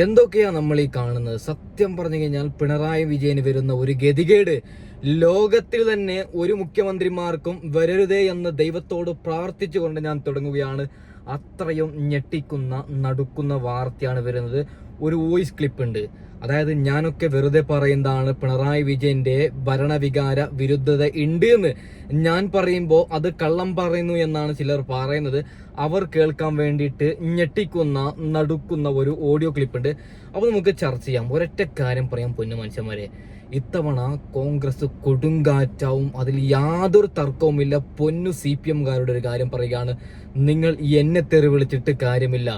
എന്തൊക്കെയാ നമ്മൾ ഈ കാണുന്നത്? സത്യം പറഞ്ഞു കഴിഞ്ഞാൽ പിണറായി വിജയന് വരുന്ന ഒരു ഗതികേട് ലോകത്തിൽ തന്നെ ഒരു മുഖ്യമന്ത്രിമാർക്കും വരരുതേ എന്ന് ദൈവത്തോട് പ്രാർത്ഥിച്ചുകൊണ്ട് ഞാൻ തുടങ്ങുകയാണ്. അത്രയും ഞെട്ടിക്കുന്ന നടുക്കുന്ന വാർത്തയാണ് വരുന്നത്. ഒരു വോയിസ് ക്ലിപ്പ് ഉണ്ട്. അതായത് ഞാനൊക്കെ വെറുതെ പറയുന്നതാണ്, പിണറായി വിജയന്റെ ഭരണവികാര വിരുദ്ധത ഉണ്ട് എന്ന് ഞാൻ പറയുമ്പോൾ അത് കള്ളം പറയുന്നു എന്നാണ് ചിലർ പറയുന്നത്. അവർ കേൾക്കാൻ വേണ്ടിയിട്ട് ഞെട്ടിക്കുന്ന നടുക്കുന്ന ഒരു ഓഡിയോ ക്ലിപ്പ് ഉണ്ട്. അപ്പോൾ നമുക്ക് ചർച്ച ചെയ്യാം. ഒരൊറ്റ കാര്യം പറയാം പൊന്നു മനുഷ്യന്മാരെ, ഇത്തവണ കോൺഗ്രസ് കൊടുങ്കാറ്റാവും, അതിൽ യാതൊരു തർക്കവുമില്ല. പൊന്നു CPM-കാരുടെ ഒരു കാര്യം പറയുകയാണ്, നിങ്ങൾ എന്നെ തെറി വിളിച്ചിട്ട് കാര്യമില്ല.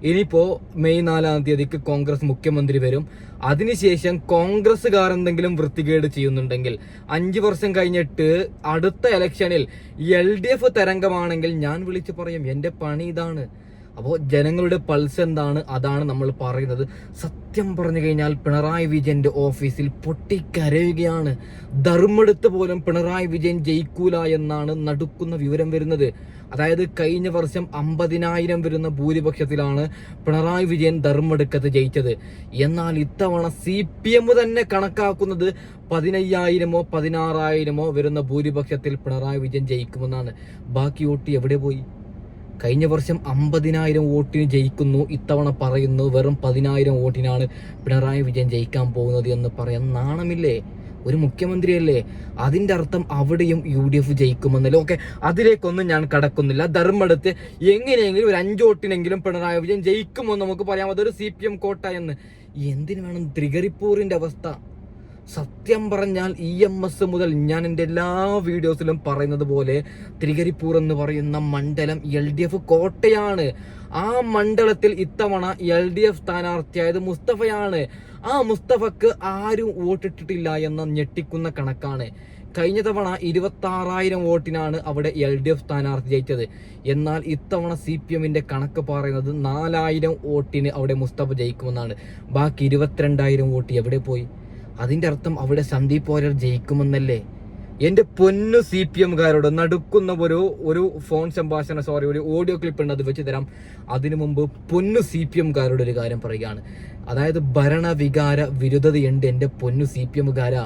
ഇനിയിപ്പോ മെയ് 4-ാം തീയതിക്ക് കോൺഗ്രസ് മുഖ്യമന്ത്രി വരും. അതിനുശേഷം കോൺഗ്രസ്സുകാർ എന്തെങ്കിലും വൃത്തികേട് ചെയ്യുന്നുണ്ടെങ്കിൽ 5 വർഷം കഴിഞ്ഞിട്ട് അടുത്ത ഇലക്ഷനിൽ LDF തരംഗമാണെങ്കിൽ ഞാൻ വിളിച്ചു പറയും, എന്റെ പണി ഇതാണ്. അപ്പോൾ ജനങ്ങളുടെ പൾസ് എന്താണ്, അതാണ് നമ്മൾ പറയുന്നത്. സത്യം പറഞ്ഞു കഴിഞ്ഞാൽ പിണറായി വിജയന്റെ ഓഫീസിൽ പൊട്ടിക്കരയുകയാണ്. ധർമ്മടുത്ത് പോലും പിണറായി വിജയൻ ജയിക്കൂല എന്നാണ് നടുക്കുന്ന വിവരം വരുന്നത്. അതായത് കഴിഞ്ഞ വർഷം 50,000 വരുന്ന ഭൂരിപക്ഷത്തിലാണ് പിണറായി വിജയൻ ധർമ്മടുക്കത്ത് ജയിച്ചത്. എന്നാൽ ഇത്തവണ CPM തന്നെ കണക്കാക്കുന്നത് 15,000-ഓ 16,000-ഓ വരുന്ന ഭൂരിപക്ഷത്തിൽ പിണറായി വിജയൻ ജയിക്കുമെന്നാണ്. ബാക്കി വോട്ട് എവിടെ പോയി? കഴിഞ്ഞ വർഷം 50,000 വോട്ടിന് ജയിക്കുന്നു, ഇത്തവണ പറയുന്നു വെറും 10,000 വോട്ടിനാണ് പിണറായി വിജയൻ ജയിക്കാൻ പോകുന്നത് എന്ന് പറയാൻ നാണമില്ലേ? ഒരു മുഖ്യമന്ത്രിയല്ലേ? അതിന്റെ അർത്ഥം അവിടെയും UDF ജയിക്കുമെന്നല്ലേ? ഓക്കെ, അതിലേക്കൊന്നും ഞാൻ കടക്കുന്നില്ല. ധർമ്മടുത്ത് എങ്ങനെയെങ്കിലും ഒരു 5 വോട്ടിനെങ്കിലും പിണറായി വിജയൻ ജയിക്കുമെന്ന് നമുക്ക് പറയാം. അതൊരു CPM കോട്ട എന്ന്. എന്തിനു വേണം തൃക്കരിപ്പൂരിന്റെ അവസ്ഥ? സത്യം പറഞ്ഞാൽ EMS മുതൽ ഞാൻ എൻ്റെ എല്ലാ വീഡിയോസിലും പറയുന്നത് പോലെ തൃക്കരിപ്പൂർ എന്ന് പറയുന്ന മണ്ഡലം LDF കോട്ടയാണ്. ആ മണ്ഡലത്തിൽ ഇത്തവണ LDF സ്ഥാനാർത്ഥിയായത് മുസ്തഫയാണ്. ആ മുസ്തഫക്ക് ആരും വോട്ടിട്ടിട്ടില്ല എന്ന ഞെട്ടിക്കുന്ന കണക്കാണ്. കഴിഞ്ഞ തവണ 26,000 വോട്ടിനാണ് അവിടെ LDF സ്ഥാനാർത്ഥി ജയിച്ചത്. എന്നാൽ ഇത്തവണ CPM-ന്റെ കണക്ക് പറയുന്നത് 4,000 വോട്ടിന് അവിടെ മുസ്തഫ ജയിക്കുമെന്നാണ്. ബാക്കി 22,000 വോട്ട് എവിടെ പോയി? അതിന്റെ അർത്ഥം അവിടെ സന്ദീപ് വാര്യർ ജയിക്കുമെന്നല്ലേ? എന്റെ പൊന്നു CPM-കാരോട് നടുക്കുന്ന ഒരു ഫോൺ സംഭാഷണ ഒരു ഓഡിയോ ക്ലിപ്പ് ഉണ്ട്, അത് വെച്ച് തരാം. അതിനു മുമ്പ് പൊന്നു CPM-കാരോട് ഒരു കാര്യം പറയുകയാണ്. അതായത് ഭരണവികാര വിരുദ്ധതയുണ്ട് എന്റെ പൊന്നു CPM-കാരാ.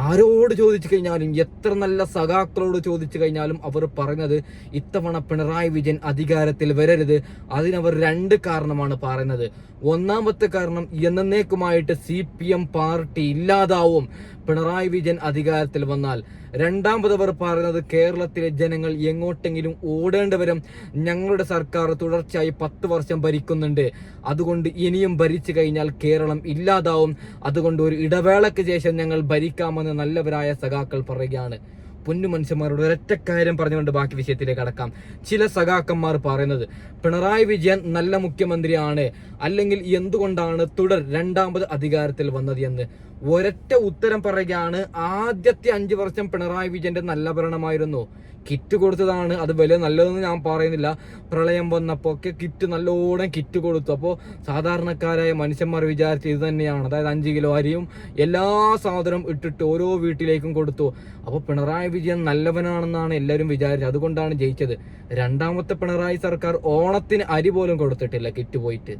ആരോട് ചോദിച്ചു കഴിഞ്ഞാലും, എത്ര നല്ല സഖാക്കളോട് ചോദിച്ചു കഴിഞ്ഞാലും അവർ പറയുന്നത് ഇത്തവണ പിണറായി വിജയൻ അധികാരത്തിൽ വരരുത്. അതിനവർ 2 കാരണമാണ് പറയുന്നത്. ഒന്നാമത്തെ കാരണം, എന്നേക്കുമായിട്ട് CPM പാർട്ടി ഇല്ലാതാവും പിണറായി വിജയൻ അധികാരത്തിൽ വന്നാൽ. രണ്ടാമതവർ പറയുന്നത്, കേരളത്തിലെ ജനങ്ങൾ എങ്ങോട്ടെങ്കിലും ഓടേണ്ടി വരും. ഞങ്ങളുടെ സർക്കാർ തുടർച്ചയായി 10 വർഷം ഭരിക്കുന്നുണ്ട്, അതുകൊണ്ട് ഇനിയും ഭരിച്ചു കഴിഞ്ഞാൽ കേരളം ഇല്ലാതാവും. അതുകൊണ്ട് ഒരു ഇടവേളയ്ക്ക് ശേഷം ഞങ്ങൾ ഭരിക്കാമെന്ന് നല്ലവരായ സഖാക്കൾ പറയുകയാണ്. പൊന്നു മനുഷ്യന്മാരോട് ഒരൊറ്റ കാര്യം പറഞ്ഞുകൊണ്ട് ബാക്കി വിഷയത്തിലേക്ക് കടക്കാം. ചില സഖാക്കന്മാർ പറയുന്നത് പിണറായി വിജയൻ നല്ല മുഖ്യമന്ത്രിയാണ്, അല്ലെങ്കിൽ എന്തുകൊണ്ടാണ് തുടർ 2ാമത് അധികാരത്തിൽ വന്നത് എന്ന്. ഒരൊറ്റ ഉത്തരം പറയുകയാണ്, ആദ്യത്തെ 5 വർഷം പിണറായി വിജയന്റെ നല്ല ഭരണമായിരുന്നു. കിറ്റ് കൊടുത്തതാണ്, അത് വലിയ നല്ലതെന്ന് ഞാൻ പറയുന്നില്ല. പ്രളയം വന്നപ്പോൾ ഒക്കെ കിറ്റ് നല്ലോണം കിറ്റ് കൊടുത്തു. അപ്പോൾ സാധാരണക്കാരായ മനുഷ്യന്മാർ വിചാരിച്ച് ഇത് തന്നെയാണ്. അതായത് 5 കിലോ അരിയും എല്ലാ സാധനവും ഇട്ടിട്ട് ഓരോ വീട്ടിലേക്കും കൊടുത്തു. അപ്പോൾ പിണറായി വിജയൻ നല്ലവനാണെന്നാണ് എല്ലാവരും വിചാരിച്ചത്, അതുകൊണ്ടാണ് ജയിച്ചത്. 2ാമത്തെ പിണറായി സർക്കാർ ഓണത്തിന് അരി പോലും കൊടുത്തിട്ടില്ല കിറ്റ് പോയിട്ട്.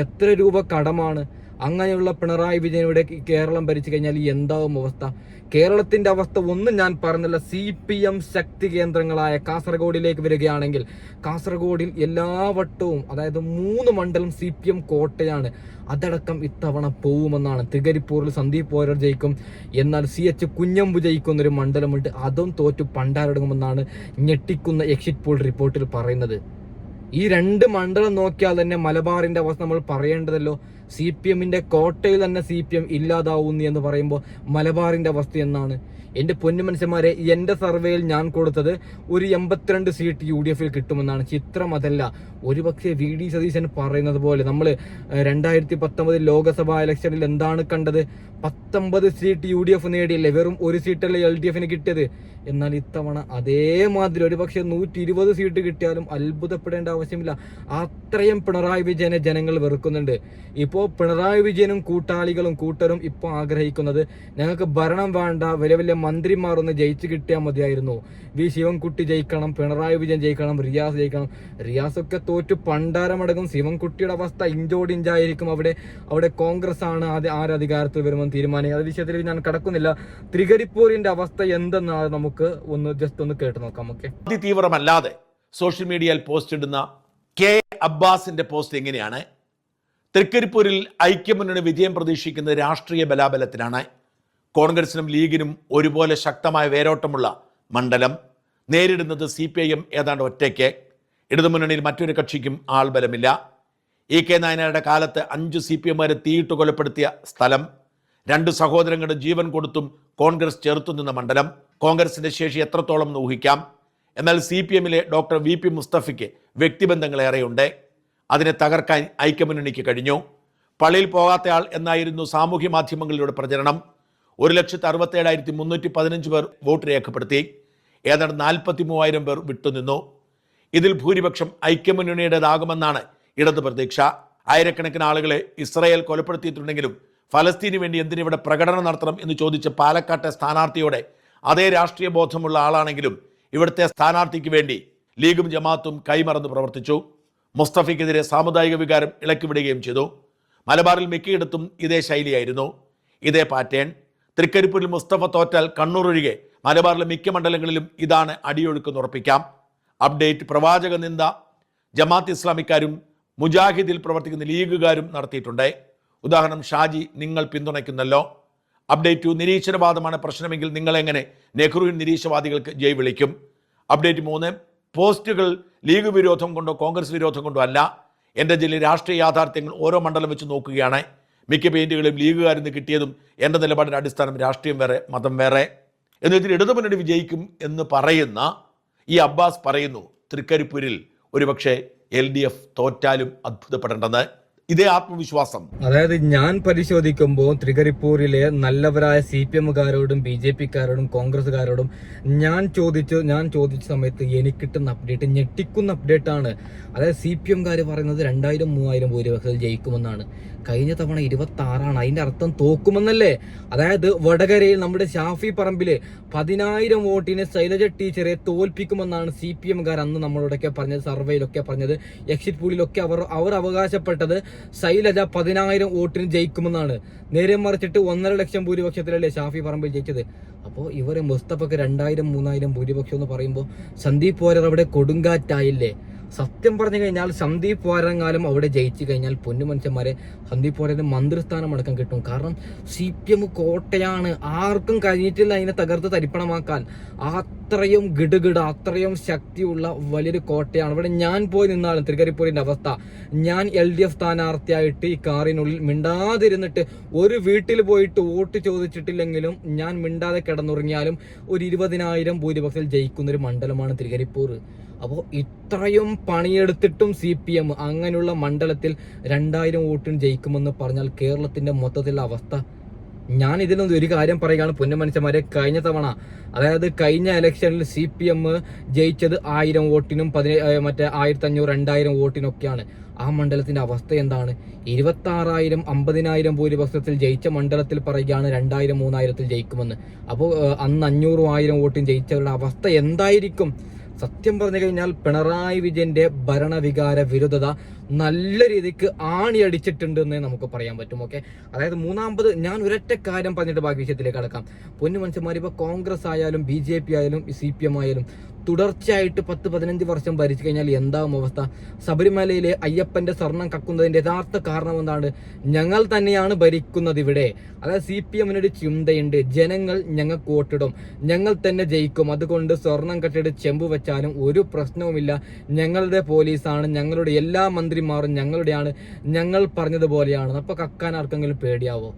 എത്ര രൂപ കടമാണ്? അങ്ങനെയുള്ള പിണറായി വിജയനിവിടെ കേരളം ഭരിച്ചു കഴിഞ്ഞാൽ എന്താവും അവസ്ഥ? കേരളത്തിന്റെ അവസ്ഥ ഒന്നും ഞാൻ പറഞ്ഞില്ല. CPM ശക്തി കേന്ദ്രങ്ങളായ കാസർഗോഡിലേക്ക് വരികയാണെങ്കിൽ, കാസർഗോഡിൽ എല്ലാ വട്ടവും അതായത് 3 മണ്ഡലം CPM കോട്ടയാണ്. അതടക്കം ഇത്തവണ പോവുമെന്നാണ്. തൃക്കരിപ്പൂരിൽ സന്ദീപ് വാര്യർ ജയിക്കും, എന്നാൽ CH കുഞ്ഞമ്പു ജയിക്കുന്നൊരു മണ്ഡലമുണ്ട്, അതും തോറ്റു പണ്ടാരടങ്ങുമെന്നാണ് ഞെട്ടിക്കുന്ന എക്സിറ്റ് പോൾ റിപ്പോർട്ടിൽ പറയുന്നത്. ഈ 2 മണ്ഡലം നോക്കിയാൽ തന്നെ മലബാറിന്റെ അവസ്ഥ നമ്മൾ പറയേണ്ടതല്ലോ. CPM-ന്റെ കോട്ടയിൽ തന്നെ CPM ഇല്ലാതാവുന്നു എന്ന് പറയുമ്പോൾ മലബാറിന്റെ അവസ്ഥ എന്നാണ്? എൻ്റെ പൊന്നു മനുഷ്യന്മാരെ, എൻ്റെ സർവേയിൽ ഞാൻ കൊടുത്തത് ഒരു 82 സീറ്റ് UDF-ൽ കിട്ടുമെന്നാണ്. ചിത്രം അതല്ല. ഒരുപക്ഷെ VD സതീശൻ പറയുന്നത് പോലെ നമ്മൾ 2019 ലോക്സഭാ ഇലക്ഷനിൽ എന്താണ് കണ്ടത്? 19 സീറ്റ് UDF നേടിയില്ലേ, വെറും 1 സീറ്റല്ലേ LDF-ന് കിട്ടിയത്. എന്നാൽ ഇത്തവണ അതേമാതിരി ഒരുപക്ഷെ 120 സീറ്റ് കിട്ടിയാലും അത്ഭുതപ്പെടേണ്ട ആവശ്യമില്ല. അത്രയും പിണറായി വിജയനെ ജനങ്ങൾ വെറുക്കുന്നുണ്ട്. പിണറായി വിജയനും കൂട്ടാളികളും കൂട്ടരും ഇപ്പോൾ ആഗ്രഹിക്കുന്നത്, ഞങ്ങൾക്ക് ഭരണം വേണ്ട, വലിയ വലിയ മന്ത്രിമാർ ഒന്ന് ജയിച്ചു കിട്ടിയാൽ മതിയായിരുന്നു. വി ശിവൻകുട്ടി ജയിക്കണം, പിണറായി വിജയൻ ജയിക്കണം, റിയാസ് ജയിക്കണം. റിയാസൊക്കെ തോറ്റു പണ്ടാരമടങ്ങും. ശിവൻകുട്ടിയുടെ അവസ്ഥ ഇഞ്ചോടിഞ്ചായിരിക്കും. അവിടെ കോൺഗ്രസ് ആണ് ആരധികാരത്തിൽ വരുമെന്ന് തീരുമാനിക്കുക. അത് വിഷയത്തിൽ ഞാൻ കടക്കുന്നില്ല. തൃക്കരിപ്പൂരിന്റെ അവസ്ഥ എന്തെന്നാണ് നമുക്ക് ജസ്റ്റ് ഒന്ന് കേട്ട് നോക്കാം. ഓക്കെ, അതിതീവ്രമല്ലാതെ സോഷ്യൽ മീഡിയയിൽ പോസ്റ്റ് ഇടുന്ന കെ അബ്ബാസിന്റെ പോസ്റ്റ് എങ്ങനെയാണ്? തൃക്കരിപ്പൂരിൽ ഐക്യമുന്നണി വിജയം പ്രതീക്ഷിക്കുന്നത് രാഷ്ട്രീയ ബലാബലത്തിലാണ്. കോൺഗ്രസിനും ലീഗിനും ഒരുപോലെ ശക്തമായ വേരോട്ടമുള്ള മണ്ഡലം. നേരിടുന്നത് CPIM ഏതാണ്ട് ഒറ്റയ്ക്ക്. ഇടതുമുന്നണിയിൽ മറ്റൊരു കക്ഷിക്കും ആൾബലമില്ല. EK നായനാരുടെ കാലത്ത് 5 CPMമാരെ തീയിട്ട് കൊലപ്പെടുത്തിയ സ്ഥലം. 2 സഹോദരങ്ങളുടെ ജീവൻ കൊടുത്തും കോൺഗ്രസ് ചെറുത്തുനിന്ന മണ്ഡലം. കോൺഗ്രസിന്റെ ശേഷി എത്രത്തോളം ഊഹിക്കാം. എന്നാൽ CPMലെ ഡോക്ടർ VP മുസ്തഫയ്ക്ക് വ്യക്തിബന്ധങ്ങളേറെയുണ്ട്. അതിനെ തകർക്കാൻ ഐക്യമുന്നണിക്ക് കഴിഞ്ഞു. പള്ളിയിൽ പോകാത്തയാൾ എന്നായിരുന്നു സാമൂഹ്യ മാധ്യമങ്ങളിലൂടെ പ്രചരണം. 1,67,315 പേർ വോട്ട് രേഖപ്പെടുത്തി. ഏതാണ്ട് 43,000 പേർ വിട്ടുനിന്നു. ഇതിൽ ഭൂരിപക്ഷം ഐക്യമുന്നണിയുടേതാകുമെന്നാണ് ഇടത് പ്രതീക്ഷ. ആയിരക്കണക്കിന് ആളുകളെ ഇസ്രായേൽ കൊലപ്പെടുത്തിയിട്ടുണ്ടെങ്കിലും ഫലസ്തീന് വേണ്ടി എന്തിനിവിടെ പ്രകടനം നടത്തണം എന്ന് ചോദിച്ച പാലക്കാട്ടെ സ്ഥാനാർത്ഥിയോടെ അതേ രാഷ്ട്രീയ ബോധമുള്ള ആളാണെങ്കിലും ഇവിടുത്തെ സ്ഥാനാർത്ഥിക്ക് വേണ്ടി ലീഗും ജമാഅത്തും കൈമറന്ന് പ്രവർത്തിച്ചു. മുസ്തഫയ്ക്കെതിരെ സാമുദായിക വികാരം ഇളക്കിവിടുകയും ചെയ്തു. മലബാറിൽ മിക്കയിടത്തും ഇതേ ശൈലിയായിരുന്നു, ഇതേ പാറ്റേൺ. തൃക്കരിപ്പൂരിൽ മുസ്തഫ തോറ്റാൽ കണ്ണൂർ ഒഴികെ മലബാറിലെ മിക്ക മണ്ഡലങ്ങളിലും ഇതാണ് അടിയൊഴുക്കെന്ന് ഉറപ്പിക്കാം. അപ്ഡേറ്റ് പ്രവാചക നിന്ദ ജമാഅത്ത് ഇസ്ലാമിക്കാരും മുജാഹിദിൽ പ്രവർത്തിക്കുന്ന ലീഗുകാരും നടത്തിയിട്ടുണ്ട്. ഉദാഹരണം ഷാജി, നിങ്ങൾ പിന്തുണയ്ക്കുന്നല്ലോ. അപ്ഡേറ്റ് 2 നിരീശ്വരവാദമാണ് പ്രശ്നമെങ്കിൽ നിങ്ങളെങ്ങനെ നെഹ്റുവിൻ നിരീശ്വരവാദികൾക്ക് ജയ് വിളിക്കും. അപ്ഡേറ്റ് 3 പോസ്റ്റുകൾ ലീഗ് വിരോധം കൊണ്ടോ കോൺഗ്രസ് വിരോധം കൊണ്ടോ അല്ല. എൻ്റെ ജില്ലയിൽ രാഷ്ട്രീയ യാഥാർത്ഥ്യങ്ങൾ ഓരോ മണ്ഡലം വെച്ച് നോക്കുകയാണ്. മിക്ക പെയിന്റുകളും ലീഗുകാരിൽ നിന്ന് കിട്ടിയതും എൻ്റെ നിലപാടിൻ്റെ അടിസ്ഥാനം രാഷ്ട്രീയം വേറെ മതം വേറെ. എന്നിട്ട് ഇടതുമുന്നണി വിജയിക്കും എന്ന് പറയുന്ന ഈ അബ്ബാസ് പറയുന്നു തൃക്കരിപ്പൂരിൽ ഒരുപക്ഷെ LDF തോറ്റാലും അത്ഭുതപ്പെടേണ്ടെന്ന്. ഇതേ ആത്മവിശ്വാസം. അതായത് ഞാൻ പരിശോധിക്കുമ്പോൾ തൃക്കരിപ്പൂരിലെ നല്ലവരായ CPMകാരോടും BJPക്കാരോടും കോൺഗ്രസ്സുകാരോടും ഞാൻ ചോദിച്ച സമയത്ത് എനിക്ക് കിട്ടുന്ന അപ്ഡേറ്റ് ഞെട്ടിക്കുന്ന അപ്ഡേറ്റ് ആണ്. അതായത് CPMകാർ പറയുന്നത് 2,000-3,000 ഭൂരിപക്ഷത്തിൽ ജയിക്കുമെന്നാണ്. കഴിഞ്ഞ തവണ 26ആണ്. അതിന്റെ അർത്ഥം തോക്കുമെന്നല്ലേ? അതായത് വടകരയിൽ നമ്മുടെ ഷാഫി പറമ്പില് 10,000 വോട്ടിന് ശൈലജ ടീച്ചറെ തോൽപ്പിക്കുമെന്നാണ് CPMകാർ അന്ന് നമ്മളോടൊക്കെ പറഞ്ഞത്, സർവേയിലൊക്കെ പറഞ്ഞത്, എക്സിറ്റ് പോളിലൊക്കെ അവർ അവകാശപ്പെട്ടത് ശൈലജ 10,000 വോട്ടിന് ജയിക്കുമെന്നാണ്. നേരെ മറിച്ചിട്ട് 1.5 ലക്ഷം ഭൂരിപക്ഷത്തിലല്ലേ ഷാഫി പറമ്പിൽ ജയിച്ചത്. അപ്പോൾ ഇവരെ മുസ്തഫക്ക് 2,000-3,000 ഭൂരിപക്ഷം എന്ന് പറയുമ്പോൾ സന്ദീപ് വാര്യർ അവിടെ കൊടുങ്കാറ്റായില്ലേ? സത്യം പറഞ്ഞു കഴിഞ്ഞാൽ സന്ദീപ് വാര്യരെങ്ങാലും അവിടെ ജയിച്ചു കഴിഞ്ഞാൽ പൊന്നു മനുഷ്യന്മാരെ സന്ദീപ് വാര്യന് മന്ത്രിസ്ഥാനം അടക്കം കിട്ടും. കാരണം CPM കോട്ടയാണ്, ആർക്കും കഴിഞ്ഞിട്ടില്ല അതിനെ തകർത്ത് തരിപ്പണമാക്കാൻ. അത്രയും ഗിടുകിട, അത്രയും ശക്തിയുള്ള വലിയൊരു കോട്ടയാണ്. ഇവിടെ ഞാൻ പോയി നിന്നാലും തൃക്കരിപ്പൂരിന്റെ അവസ്ഥ, ഞാൻ LDF സ്ഥാനാർത്ഥിയായിട്ട് ഈ കാറിനുള്ളിൽ മിണ്ടാതിരുന്നിട്ട് ഒരു വീട്ടിൽ പോയിട്ട് വോട്ട് ചോദിച്ചിട്ടില്ലെങ്കിലും ഞാൻ മിണ്ടാതെ കിടന്നുറങ്ങിയാലും ഒരു 20,000 ഭൂരിപക്ഷത്തിൽ ജയിക്കുന്നൊരു മണ്ഡലമാണ് തൃക്കരിപ്പൂർ. അപ്പോൾ ഇത്രയും പണിയെടുത്തിട്ടും CPM അങ്ങനെയുള്ള മണ്ഡലത്തിൽ 2,000 വോട്ടിന് ജയിക്കുമെന്ന് പറഞ്ഞാൽ കേരളത്തിന്റെ മൊത്തത്തിലുള്ള അവസ്ഥ. ഞാൻ ഇതിലൊന്നും ഒരു കാര്യം പറയുകയാണ് പൊന്നു മനുഷ്യന്മാരെ. കഴിഞ്ഞ തവണ, അതായത് കഴിഞ്ഞ ഇലക്ഷനിൽ CPM ജയിച്ചത് 1,000 വോട്ടിനും 1,500, 2,000 വോട്ടിനൊക്കെയാണ്. ആ മണ്ഡലത്തിന്റെ അവസ്ഥ എന്താണ്? 26,000, 50,000 ഭൂരിപക്ഷത്തിൽ ജയിച്ച മണ്ഡലത്തിൽ പറയുകയാണ് 2,000, 3,000 ജയിക്കുമെന്ന്. അപ്പോൾ അന്ന് 500, 1000 വോട്ടിന് ജയിച്ചവരുടെ അവസ്ഥ എന്തായിരിക്കും? സത്യം പറഞ്ഞു കഴിഞ്ഞാൽ പിണറായി വിജയന്റെ ഭരണവികാര വിരുദ്ധത നല്ല രീതിക്ക് ആണിയടിച്ചിട്ടുണ്ട് എന്നേ നമുക്ക് പറയാൻ പറ്റും. ഓക്കെ, അതായത് മൂന്നാമത് ഞാൻ ഒരൊറ്റ കാര്യം പറഞ്ഞിട്ട് ബാക്കി വിഷയത്തിലേക്ക് കടക്കാം. പൊന്നു മനുഷ്യന്മാർ, ഇപ്പോൾ കോൺഗ്രസ് ആയാലും BJP ആയാലും CPM ആയാലും തുടർച്ചയായിട്ട് 10-15 വർഷം ഭരിച്ചു കഴിഞ്ഞാൽ എന്താവും അവസ്ഥ? ശബരിമലയിലെ അയ്യപ്പന്റെ സ്വർണം കക്കുന്നതിന്റെ യഥാർത്ഥ കാരണം എന്താണ്? ഞങ്ങൾ തന്നെയാണ് ഭരിക്കുന്നത് ഇവിടെ. അതായത് CPMനൊരു ചിന്തയുണ്ട്, ജനങ്ങൾ ഞങ്ങൾക്ക് വോട്ടിടും, ഞങ്ങൾ തന്നെ ജയിക്കും, അതുകൊണ്ട് സ്വർണം കെട്ടിട്ട് ചെമ്പ് വെച്ചാലും ഒരു പ്രശ്നവുമില്ല, ഞങ്ങളുടെ പോലീസാണ്, ഞങ്ങളുടെ എല്ലാ മന്ത്രിമാരും ഞങ്ങളുടെയാണ്, ഞങ്ങൾ പറഞ്ഞതുപോലെയാണ്. അപ്പൊ കക്കാൻ ആർക്കെങ്കിലും പേടിയാവോ?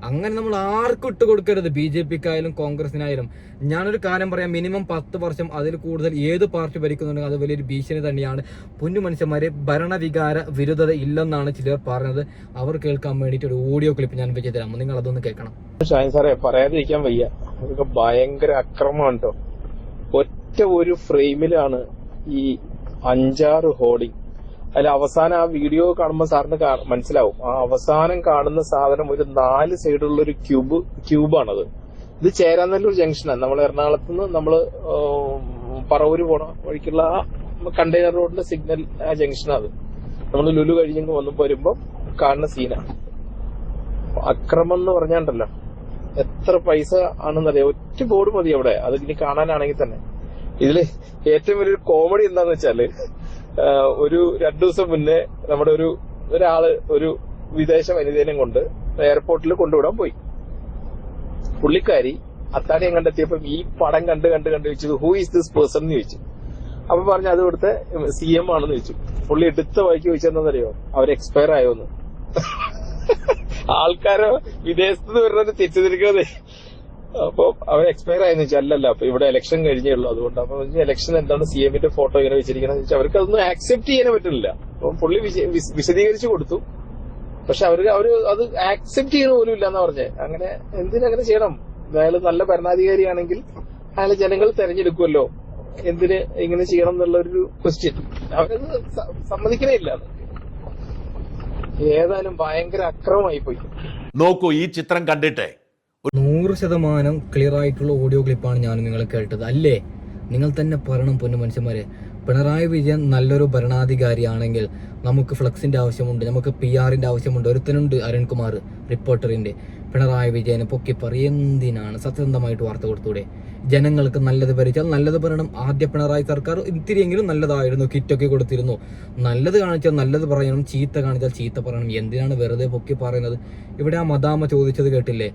അങ്ങനെ നമ്മൾ ആർക്കും ഇട്ട് കൊടുക്കരുത്, BJPക്കായാലും കോൺഗ്രസിനായാലും. ഞാനൊരു കാര്യം പറയാം, മിനിമം 10 വർഷം അതിൽ കൂടുതൽ ഏത് പാർട്ടി ഭരിക്കുന്നുണ്ടെങ്കിൽ അത് വലിയൊരു ഭീഷണി തന്നെയാണ്. പൊന്നു മനുഷ്യന്മാരെ, ഭരണവികാര വിരുദ്ധത ഇല്ലെന്നാണ് ചിലർ പറഞ്ഞത്. അവർ കേൾക്കാൻ വേണ്ടിയിട്ട് ഒരു ഓഡിയോ ക്ലിപ്പ് ഞാൻ വെച്ച് തരാം, നിങ്ങൾ അതൊന്ന് കേൾക്കണം. ഷാഹിൻ സാറേ, പറയാതിരിക്കാൻ വയ്യ, അതൊക്കെ ഭയങ്കര അക്രമമാണ് കേട്ടോ. ഒറ്റ ഒരു ഫ്രെയിമിലാണ് ഈ 5-6 ഹോർഡിങ്. അതിൽ അവസാനം ആ വീഡിയോ കാണുമ്പോൾ സാറിന് മനസ്സിലാവും, ആ അവസാനം കാണുന്ന സാധനം ഒരു 4 സൈഡുള്ള ഒരു ക്യൂബാണത്. ഇത് ചേരാനല്ലൂർ ജംഗ്ഷനാണ്. നമ്മൾ എറണാകുളത്ത് നിന്ന് നമ്മള് പറവൂര് പോണ വഴിക്കുള്ള ആ കണ്ടെയ്നർ റോഡിന്റെ സിഗ്നൽ ആ ജംഗ്ഷനാണ്. നമ്മൾ ലുലു കഴിഞ്ഞ് വരുമ്പോ കാണുന്ന സീനാണ്. അക്രമം എന്ന് പറഞ്ഞാണ്ടല്ലോ എത്ര പൈസ ആണെന്നറിയാം. ഒറ്റ ബോർഡ് മതി അവിടെ, അത് ഇനി കാണാനാണെങ്കിൽ തന്നെ. ഇതില് ഏറ്റവും വലിയൊരു കോമഡി എന്താന്ന് വെച്ചാല്, ഒരു 2 ദിവസം മുന്നേ നമ്മുടെ ഒരാള് ഒരു വിദേശ വനിതേനെ കൊണ്ട് എയർപോർട്ടിൽ കൊണ്ടുവിടാൻ പോയി. പുള്ളിക്കാരി അത്താണിയെ കണ്ടെത്തിയപ്പോ ഈ പടം കണ്ട് ചോദിച്ചത് ഹൂ ഈസ് ദിസ് പേഴ്സൺ എന്ന് ചോദിച്ചു. അപ്പൊ പറഞ്ഞു അത് ഇവിടുത്തെ CM ആണെന്ന് ചോദിച്ചു. പുള്ളി എടുത്ത വഴിക്ക് ചോദിച്ചെന്നറിയോ, അവർ എക്സ്പയർ ആയോന്ന്. ആൾക്കാരോ വിദേശത്ത് വരുന്നത് തെറ്റിദ്ധരിക്കുന്നതേ. അപ്പൊ അവർ എക്സ്പയർ ആയെന്ന് വെച്ചാൽ അല്ലല്ല, അപ്പൊ ഇവിടെ ഇലക്ഷൻ കഴിഞ്ഞേ ഉള്ളൂ, അതുകൊണ്ട്. അപ്പൊ ഇലക്ഷൻ എന്താണ് CM-ന്റെ ഫോട്ടോ ഇങ്ങനെ വെച്ചിരിക്കണെന്ന് വെച്ചാൽ അവർക്ക് അതൊന്നും ആക്സെപ്റ്റ് ചെയ്യാൻ പറ്റില്ല. അപ്പൊ പുള്ളി വിശദീകരിച്ചു കൊടുത്തു. പക്ഷെ അവര് അത് ആക്സെപ്റ്റ് ചെയ്യണ പോലും ഇല്ലെന്നാ പറഞ്ഞേ. അങ്ങനെ എന്തിനങ്ങനെ ചെയ്യണം? അയാൾ നല്ല ഭരണാധികാരിയാണെങ്കിൽ അയാൾ ജനങ്ങൾ തെരഞ്ഞെടുക്കുമല്ലോ, എന്തിന് ഇങ്ങനെ ചെയ്യണം എന്നുള്ള ഒരു ക്വസ്റ്റ്യൻ അവരത് സമ്മതിക്കണേ ഇല്ല. ഏതായാലും ഭയങ്കര അക്രമമായി പോയി. നോക്കൂ, ഈ ചിത്രം കണ്ടിട്ട് 100% ക്ലിയർ ആയിട്ടുള്ള ഓഡിയോ ക്ലിപ്പാണ് ഞാൻ നിങ്ങളെ കേട്ടത്. അല്ലേ? നിങ്ങൾ തന്നെ പറയണം പൊന്നു മനുഷ്യന്മാരെ. പിണറായി വിജയൻ നല്ലൊരു ഭരണാധികാരിയാണെങ്കിൽ നമുക്ക് ഫ്ലക്സിന്റെ ആവശ്യമുണ്ട്, നമുക്ക് PR-ന്റെ ആവശ്യമുണ്ട്. ഒരുത്തനുണ്ട് അരുൺകുമാർ റിപ്പോർട്ടറിന്റെ. പിണറായി വിജയനെ പൊക്കി എന്തിനാണ്? സത്യസന്ധമായിട്ട് വാർത്ത കൊടുത്തൂടെ? ജനങ്ങൾക്ക് നല്ലത് ഭരിച്ചാൽ നല്ലത് പറയണം. ആദ്യ പിണറായി സർക്കാർ ഇത്തിരിയെങ്കിലും നല്ലതായിരുന്നു, കിറ്റൊക്കെ കൊടുത്തിരുന്നു. നല്ലത് കാണിച്ചാൽ നല്ലത് പറയണം, ചീത്ത കാണിച്ചാൽ ചീത്ത പറയണം. എന്തിനാണ് വെറുതെ പൊക്കി പറയുന്നത്? ഇവിടെ ആ മദാമ ചോദിച്ചത് കേട്ടില്ലേ?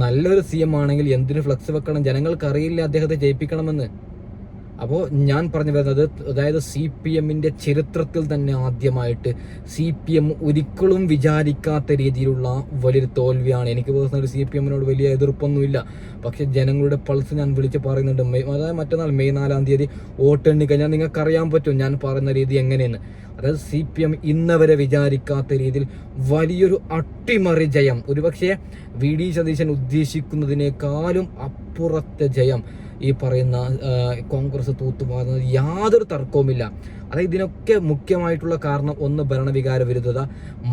നല്ലൊരു CM ആണെങ്കിൽ എന്തിനു ഫ്ലക്സ് വെക്കണം? ജനങ്ങൾക്ക് അറിയില്ല അദ്ദേഹത്തെ ജയിപ്പിക്കണമെന്ന്. അപ്പോൾ ഞാൻ പറഞ്ഞു വരുന്നത്, അതായത് CPM-ന്റെ ചരിത്രത്തിൽ തന്നെ ആദ്യമായിട്ട് CPM ഒരിക്കലും വിചാരിക്കാത്ത രീതിയിലുള്ള വലിയൊരു തോൽവിയാണ്. എനിക്ക് പേഴ്സണലി CPM-നോട് വലിയ എതിർപ്പൊന്നുമില്ല. പക്ഷെ ജനങ്ങളുടെ പൾസ് ഞാൻ വിളിച്ച് പറയുന്നുണ്ട്. അതായത് മറ്റന്നാൾ മെയ് 4-ാം തീയതി വോട്ടെണ്ണി കഴിഞ്ഞാൽ നിങ്ങൾക്ക് അറിയാൻ പറ്റും ഞാൻ പറയുന്ന രീതി എങ്ങനെയെന്ന്. അതായത് CPM ഇന്നവരെ വിചാരിക്കാത്ത രീതിയിൽ വലിയൊരു അട്ടിമറി ജയം, ഒരുപക്ഷെ VD സതീശൻ ഉദ്ദേശിക്കുന്നതിനേക്കാളും അപ്പുറത്തെ ജയം ഈ പറയുന്ന കോൺഗ്രസ് തൂത്തുമാറുന്നത് യാതൊരു തർക്കവുമില്ല. അതായത് ഇതിനൊക്കെ മുഖ്യമായിട്ടുള്ള കാരണം ഒന്ന് ഭരണവികാര വിരുദ്ധത,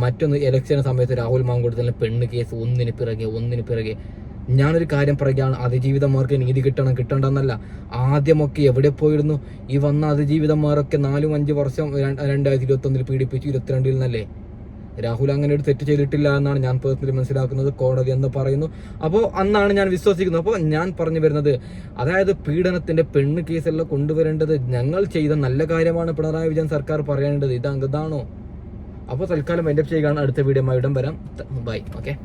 മറ്റൊന്ന് ഇലക്ഷൻ സമയത്ത് രാഹുൽ മാങ്കൂട്ടത്തിന് പെണ്ണ് കേസ് ഒന്നിന് പിറകെ. ഞാനൊരു കാര്യം പറയുകയാണ്, അതിജീവിതന്മാർക്ക് നീതി കിട്ടണ്ടെന്നല്ല. ആദ്യമൊക്കെ എവിടെ പോയിരുന്നു ഈ വന്ന അതിജീവിതന്മാരൊക്കെ? 4-5 വർഷം 2021 പീഡിപ്പിച്ചു, 22 നിന്നല്ലേ? രാഹുൽ അങ്ങനെ ഒരു തെറ്റ് ചെയ്തിട്ടില്ല എന്നാണ് ഞാൻ പേഴ്സണലി മനസ്സിലാക്കുന്നത്. കോടതി എന്ന് പറയുന്നു. അപ്പോൾ അന്നാണ് ഞാൻ വിശ്വസിക്കുന്നത്. അപ്പോൾ ഞാൻ പറഞ്ഞു വരുന്നത്, അതായത് പീഡനത്തിന്റെ പെണ്ണ് കേസെല്ലാം കൊണ്ടുവരേണ്ടത് ഞങ്ങൾ ചെയ്ത നല്ല കാര്യമാണ് പിണറായി വിജയൻ സർക്കാർ പറയേണ്ടത്. ഇതാണോ? അപ്പോൾ തൽക്കാലം എൻഡ് അപ്പ് ചെയ്യുകയാണ്. അടുത്ത വീഡിയോ ഇടം വരാം. ബൈ. ഓക്കെ.